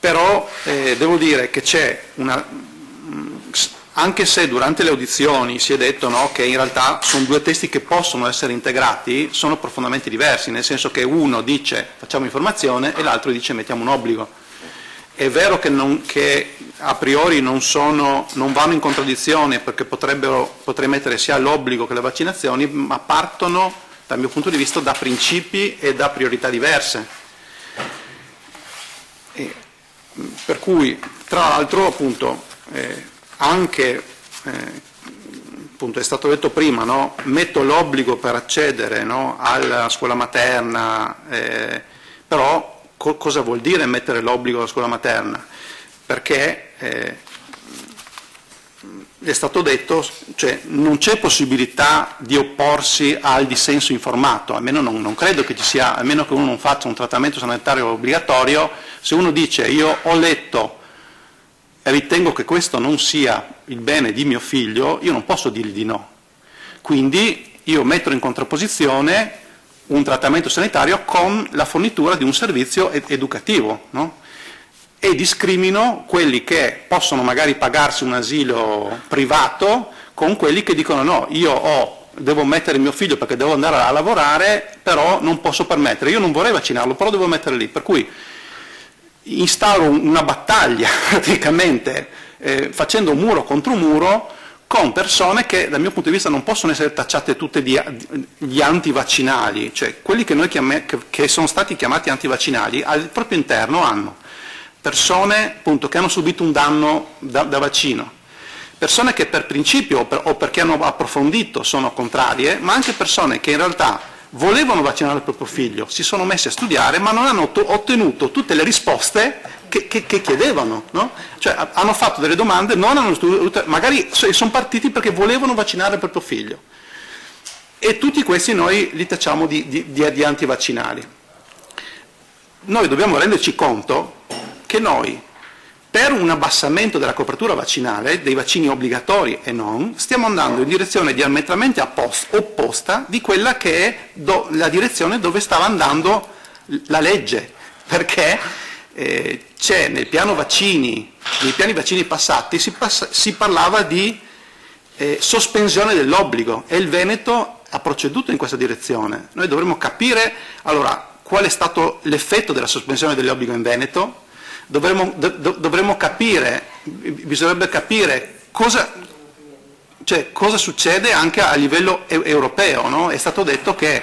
Però devo dire che c'è anche se durante le audizioni si è detto che in realtà sono due testi che possono essere integrati, sono profondamente diversi, nel senso che uno dice facciamo informazione e l'altro dice mettiamo un obbligo. È vero che a priori non vanno in contraddizione, perché potrei mettere sia l'obbligo che le vaccinazioni, ma partono dal mio punto di vista da principi e da priorità diverse. Per cui, tra l'altro, appunto, anche, appunto, è stato detto prima, metto l'obbligo per accedere alla scuola materna, però cosa vuol dire mettere l'obbligo alla scuola materna? Perché è stato detto, cioè non c'è possibilità di opporsi al dissenso informato, almeno non credo che ci sia, almeno che uno non faccia un trattamento sanitario obbligatorio. Se uno dice io ho letto e ritengo che questo non sia il bene di mio figlio, io non posso dirgli di no. Quindi io metto in contrapposizione un trattamento sanitario con la fornitura di un servizio educativo, e discrimino quelli che possono magari pagarsi un asilo privato con quelli che dicono no, io devo mettere mio figlio perché devo andare a lavorare, però non posso permettere, io non vorrei vaccinarlo, però devo mettere lì, per cui instauro una battaglia praticamente facendo muro contro muro con persone che dal mio punto di vista non possono essere tacciate tutte di antivaccinali, cioè quelli che sono stati chiamati antivaccinali al proprio interno hanno persone appunto che hanno subito un danno da vaccino, persone che per principio o perché hanno approfondito sono contrarie, ma anche persone che in realtà volevano vaccinare il proprio figlio, si sono messi a studiare ma non hanno ottenuto tutte le risposte che chiedevano, cioè hanno fatto delle domande, non hanno studiato, magari sono partiti perché volevano vaccinare il proprio figlio, e tutti questi noi li tacciamo di antivaccinali. Noi dobbiamo renderci conto che noi, per un abbassamento della copertura vaccinale, dei vaccini obbligatori e non, stiamo andando in direzione diametralmente opposta di quella che è la direzione dove stava andando la legge, perché c'è nei piani vaccini passati si parlava di sospensione dell'obbligo, e il Veneto ha proceduto in questa direzione. Noi dovremmo capire allora qual è stato l'effetto della sospensione dell'obbligo in Veneto. Dovremmo capire, bisognerebbe capire cosa succede anche a livello europeo, È stato detto che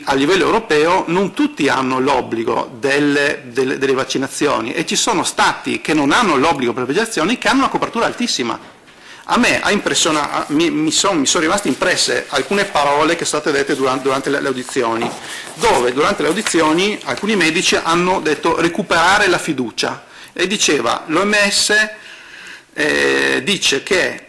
a livello europeo non tutti hanno l'obbligo delle vaccinazioni, e ci sono stati che non hanno l'obbligo per le vaccinazioni che hanno una copertura altissima. A me mi sono rimaste impresse alcune parole che sono state dette durante le audizioni, dove durante le audizioni alcuni medici hanno detto recuperare la fiducia, e diceva l'OMS dice che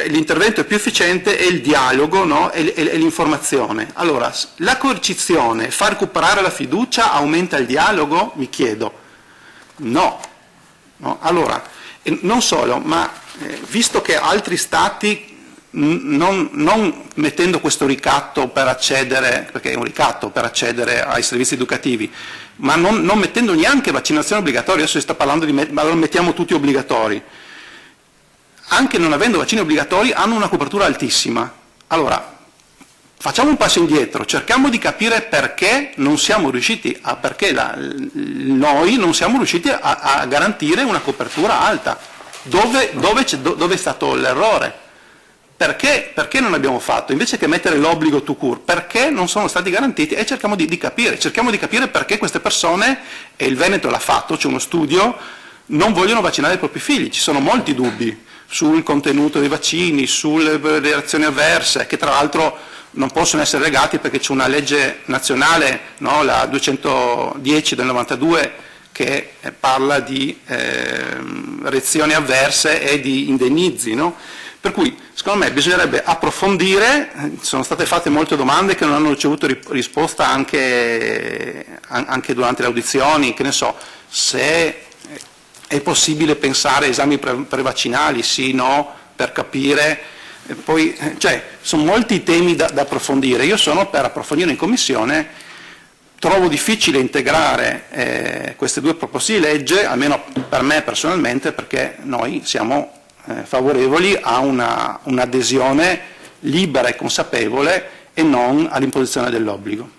l'intervento più efficiente è il dialogo, e l'informazione. Allora, la coercizione fa recuperare la fiducia, aumenta il dialogo? Mi chiedo. No. Allora, non solo, ma visto che altri stati, non mettendo questo ricatto per accedere, perché è un ricatto per accedere ai servizi educativi, ma non mettendo neanche vaccinazione obbligatoria, adesso si sta parlando ma allora mettiamo tutti obbligatori, anche non avendo vaccini obbligatori hanno una copertura altissima. Allora, facciamo un passo indietro, cerchiamo di capire perché non siamo riusciti noi non siamo riusciti a garantire una copertura alta. Dove è stato l'errore? Perché non abbiamo fatto? Invece che mettere l'obbligo tout court, perché non sono stati garantiti? E cerchiamo di capire perché queste persone, e il Veneto l'ha fatto, c'è uno studio, non vogliono vaccinare i propri figli. Ci sono molti dubbi sul contenuto dei vaccini, sulle reazioni avverse, che tra l'altro non possono essere legati perché c'è una legge nazionale, la 210 del 92, che parla di reazioni avverse e di indennizi, Per cui, secondo me, bisognerebbe approfondire. Sono state fatte molte domande che non hanno ricevuto risposta anche durante le audizioni, che ne so, se è possibile pensare a esami prevaccinali, sì, no, per capire. Poi, sono molti temi da approfondire. Io sono per approfondire in commissione, trovo difficile integrare queste due proposte di legge, almeno per me personalmente, perché noi siamo favorevoli a un'adesione libera e consapevole e non all'imposizione dell'obbligo.